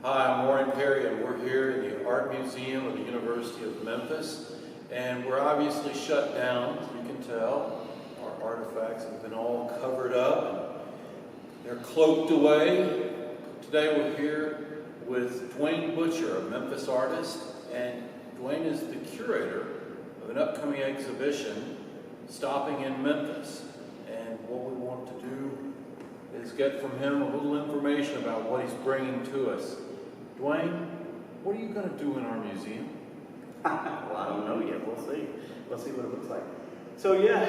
Hi, I'm Warren Perry, and we're here in the Art Museum of the University of Memphis. And we're obviously shut down, as you can tell. Our artifacts have been all covered up, and they're cloaked away. Today we're here with Dwayne Butcher, a Memphis artist, and Dwayne is the curator of an upcoming exhibition stopping in Memphis. And what we want to do is get from him a little information about what he's bringing to us. Dwayne, what are you going to do in our museum? Well, I don't know yet. We'll see. We'll see what it looks like. So yeah,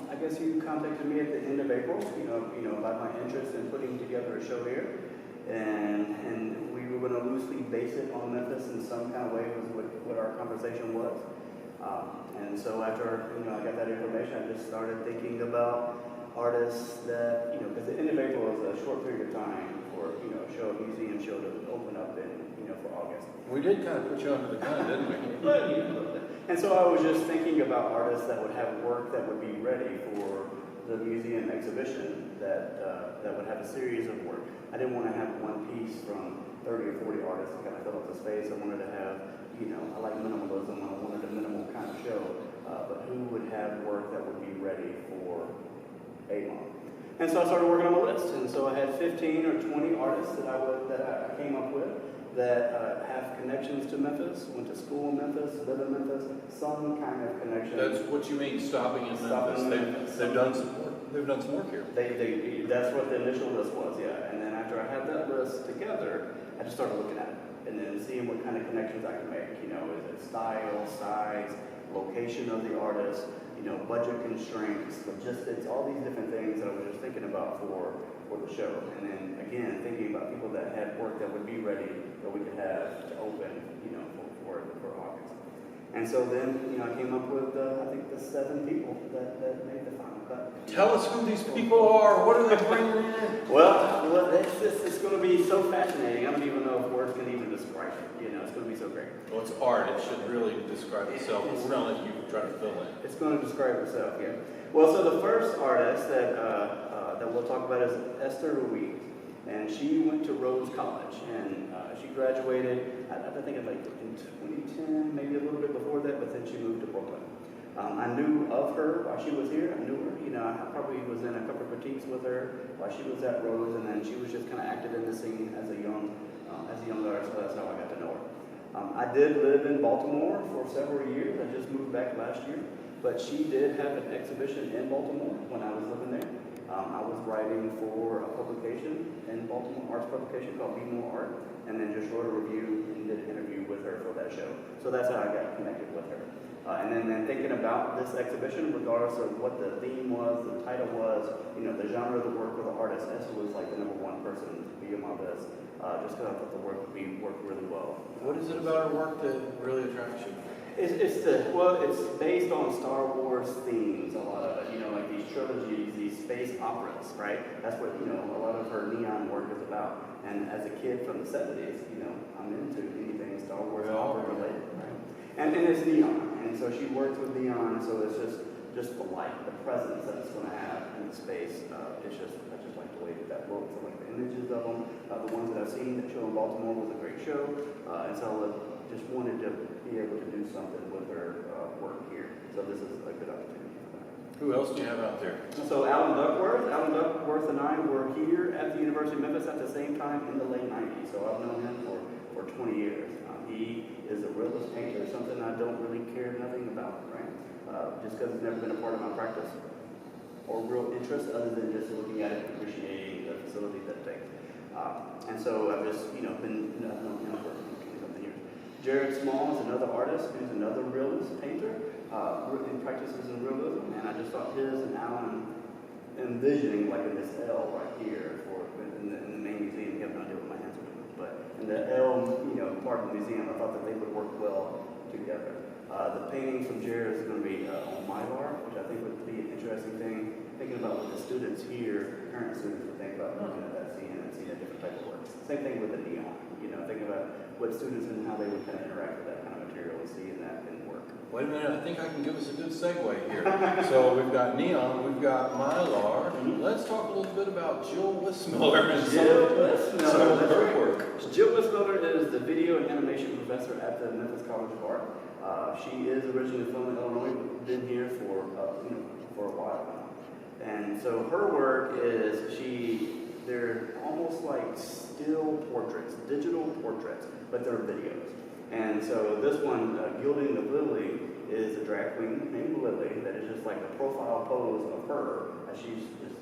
I guess you contacted me at the end of April. You know about my interest in putting together a show here, and we were going to loosely base it on Memphis in some kind of way was what our conversation was. And so after I got that information, I just started thinking about artists that because the end of April is a short period of time for a show, a museum show to open up in for August. We did kind of put you under the gun, didn't we? But, and so I was just thinking about artists that would have work that would be ready for the museum exhibition that would have a series of work. I didn't want to have one piece from 30 or 40 artists to kind of fill up the space. I wanted to have, I like minimalism. I wanted a minimal kind of show, but who would have work that would be ready for AMUM? And so I started working on a list, and so I had 15 or 20 artists that I came up with that have connections to Memphis, went to school in Memphis, live in Memphis, some kind of connection. That's what you mean, stopping in Memphis. They've done some work here. That's what the initial list was, yeah. And then after I had that list together, I just started looking at it and then seeing what kind of connections I can make. Is it style, size, location of the artist, budget constraints, logistics, all these different things that I was just thinking about for the show. And then again, thinking about people that had work that would be ready that we could have to open, for August. And so then, I came up with, I think the 7 people that made the final cut. Tell us who these people are. What are they bringing in? Well, it's going to be so fascinating. I don't even know if words can even describe it. It's going to be so great. Well, it's art. It should really describe itself. We're going to let you try to fill in. It's going to describe itself, yeah. Well, so the first artist that we'll talk about is ESTHER, and she went to RUIZ College, and she graduated, I think in 2010, maybe a little bit before that, but then she moved to Brooklyn. I knew of her while she was here. I knew her. I probably was in a couple of critiques with her while she was at RUIZ, and then she was just kind of active in the scene as a young artist. So that's how I got to know her. I did live in Baltimore for several years. I just moved back last year, but she did have an exhibition in Baltimore when I was living there. I was writing for a publication in Baltimore, arts publication called Be More Art, and then just wrote a review and did an interview with her for that show. So that's how I got connected with her. And then thinking about this exhibition, regardless of what the theme was, the title was, the genre of the work of the artist, Esther was like the #1 person to be on my list, just because I thought the work would work really well. What is it about her work that really attracts you? It's based on Star Wars themes, a lot of it, like these trilogies, these space operas, right? That's what, a lot of her neon work is about. And as a kid from the 70s, I'm into anything Star Wars opera related, right? And it's neon, and so she works with neon, so it's just the light, the presence that it's going to have in the space. I just like the way that looks. I like the images of them. The ones that I've seen that show in Baltimore was a great show, and so I just wanted to be able to do something with her work here. So this is a good opportunity for that. Who else do you have out there? So Alan Duckworth and I were here at the University of Memphis at the same time in the late 90s. So I've known him for 20 years. He is a realist painter, something I don't really care nothing about, right? Just because it's never been a part of my practice or real interest other than just looking at it and appreciating the facility that it takes. And so I've just, I've known him for 20-something years. Jared Small is another artist who's another realist painter, and practices in realism, and I just thought his and Alan envisioning like in this L right here in the main museum. You have no idea what my hands are doing, but in the L, part of the museum, I thought that they would work well together. The painting from Jared is going to be on Mylar, which I think would be an interesting thing. Thinking about what the students here, current students, would think about looking at that scene and seeing a different type of work. Same thing with the neon. Thinking about what students and how they would kind of interact with that kind of material. material and seeing that in work. Wait a minute, I think I can give us a good segue here. So we've got neon, we've got mylar. Let's talk a little bit about Jill WISSMILLER and some of her work. Jill WISSMILLER is the video and animation professor at the Memphis College of Art. She is originally from Illinois, but been here for a while now. And so her work is they're almost like still portraits, digital portraits, but they're videos. And so this one, Gilding of Lily, is a drag queen named Lily that is just like a profile pose of her as she's just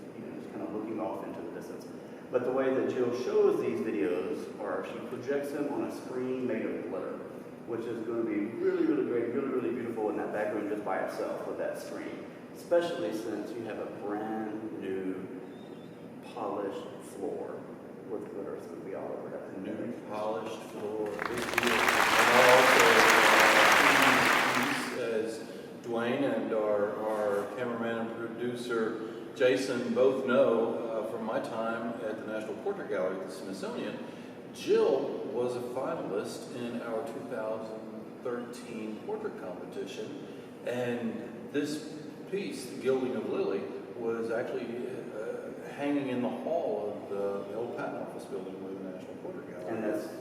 kind of looking off into the distance. But the way that Jill shows these videos are she projects them on a screen made of glitter, which is going to be really, really great, really, really beautiful in that background just by itself with that screen. Especially since you have a brand new polished floor with glitter. It's going to be all over that. New polished floor, big deal. And also, as Dwayne and our cameraman and producer Jason both know from my time at the National Portrait Gallery at the Smithsonian, Jill was a finalist in our 2013 portrait competition, and this piece, The Gilding of Lily, was actually hanging in the hall of the old patent office building with the National Portrait Gallery.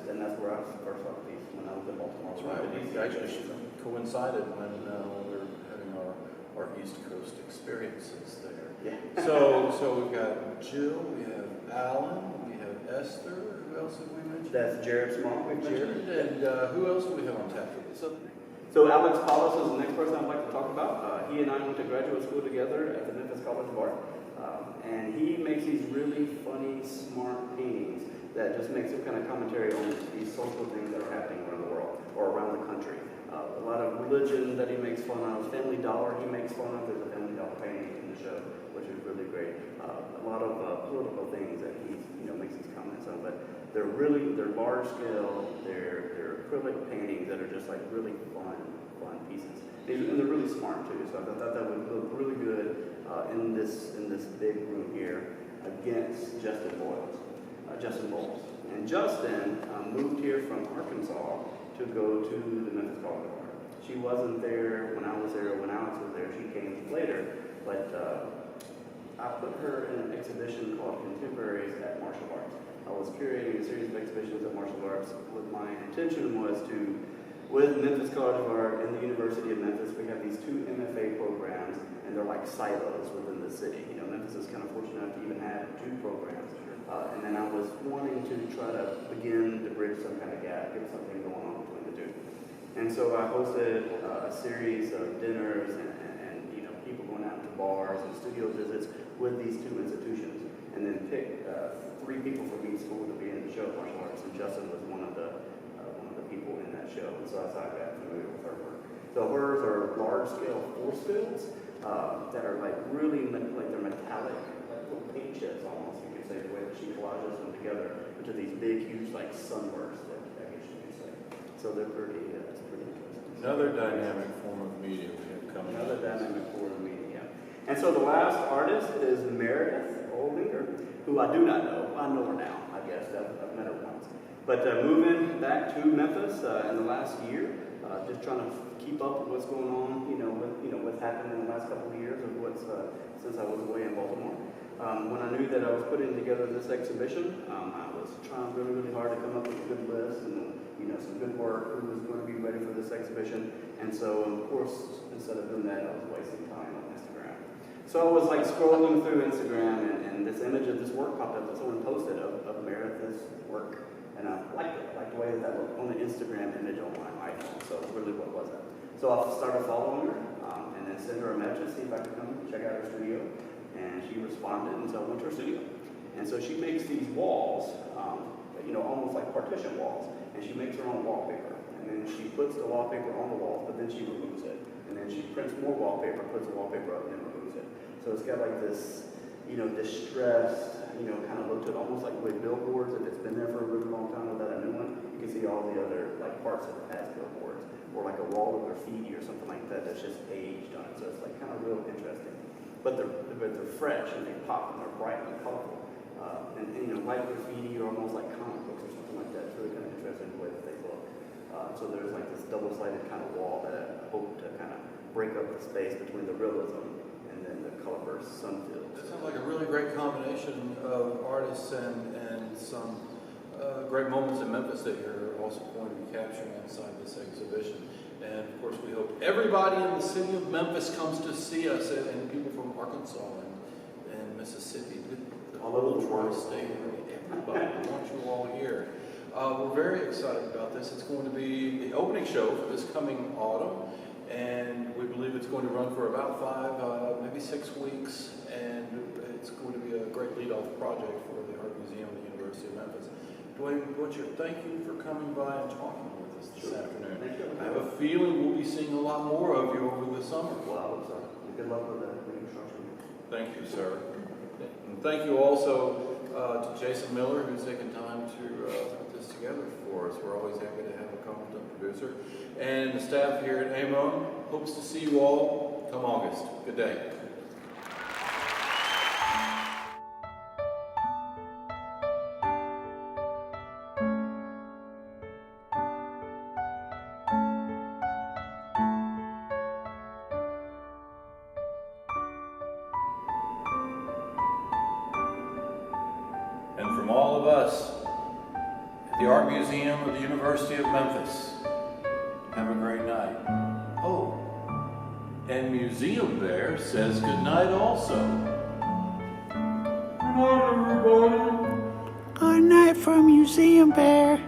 And that's where I first saw the piece when I was in Baltimore. That's right. It actually coincided when we were having our East Coast experiences there. Yeah. So we've got Jill, we have Alan, we have Esther. Who else have we mentioned? That's Jared Small. Jared. And who else do we have on tap for this? So Alex Paulus is the next person I'd like to talk about. He and I went to graduate school together at the Memphis College of Art. And he makes these really funny, smart paintings that just make some kind of commentary on these social things that are happening around the world or around the country. A lot of religion that he makes fun of. Family Dollar he makes fun of. There's a Family Dollar painting in the show, which is really great. A lot of political things that he makes these comments on. But they're large scale. They're acrylic paintings that are just like really fun pieces. And they're really smart too. So I thought that would look really good in this big room here against Justin Bowles. And Justin moved here from Arkansas to go to the Memphis College of Art. She wasn't there when I was there, when Alex was there. She came later, but I put her in an exhibition called Contemporaries at Martial Arts. I was curating a series of exhibitions at Martial Arts. My intention was to, with Memphis College of Art and the University of Memphis, we have these two MFA programs, and they're like silos within the city. Memphis is kind of fortunate enough to even have two programs. And then I was wanting to try to begin to bridge some kind of gap, get something going on between the two. And so I hosted a series of dinners and people going out to bars and studio visits with these two institutions, and then picked 3 people from each school to be in the show of martial arts. And Justin was one of the people in that show, and so that's how I got familiar with her work. So hers are large-scale force fields that are like really like they're metallic, like little paint chips almost. You could say the way that she collages them together into these big, huge like sunbursts. I guess you could say. So they're pretty. It's pretty interesting. Another dynamic form of media we have coming. Another dynamic form of media. And so the last artist is Meredith Oldinger, who I do not know. I know her now, I guess. I've met her once. But moving back to Memphis in the last year, just trying to keep up with what's going on, what's happened in the last couple of years of what's since I was away in Baltimore. When I knew that I was putting together this exhibition, I was trying really, really hard to come up with a good list and some good work who was going to be ready for this exhibition. And so, of course, instead of doing that, I was wasting time on Instagram. So I was like scrolling through Instagram, and this image of this work popped up that someone posted of Meredith's work. And I liked it. I liked the way that looked on the Instagram image on my iPhone. So really, what was that? So I started following her and then sent her a message, see if I could come check out her studio. And she responded, and so I went to her studio. And so she makes these walls, almost like partition walls. And she makes her own wallpaper. And then she puts the wallpaper on the walls, but then she removes it. And then she prints more wallpaper, puts the wallpaper up, and then removes it. So it's got like this, distressed, kind of look to it, almost like with billboards. If it's been there for a really long time without a new one, you can see all the other parts of the past billboards, or like a wall of graffiti or something like that that's just aged on it. So it's like kind of real interesting. But they're fresh and they pop and they're bright and colorful. And like graffiti or almost like comic books or something like that. It's really kind of interesting the way that they look. So there's like this double-sided kind of wall that I hope to kind of break up the space between the realism and then the color burst sun fields. That sounds like a really great combination of artists and some great moments in Memphis that you're also going to be capturing inside this exhibition. And of course, we hope everybody in the city of Memphis comes to see us, and people from Arkansas and Mississippi, all over the world. State, everybody. We want you all here. We're very excited about this. It's going to be the opening show for this coming autumn, and we believe it's going to run for about 5, maybe 6 weeks, and it's going to be a great lead-off project for the Art Museum of the University of Memphis. Dwayne Butcher, thank you for coming by and talking with us this afternoon. I have a feeling we'll be seeing a lot more of you over the summer. Wow, so good luck with the reconstruction. Thank you, sir. And thank you also to Jason Miller, who's taken time to put this together for us. We're always happy to have a competent producer. And the staff here at AMUM hopes to see you all come August. Good day. And from all of us at the Art Museum of the University of Memphis, have a great night. Oh, and Museum Bear says good night also. Good night, everybody. Good night from Museum Bear.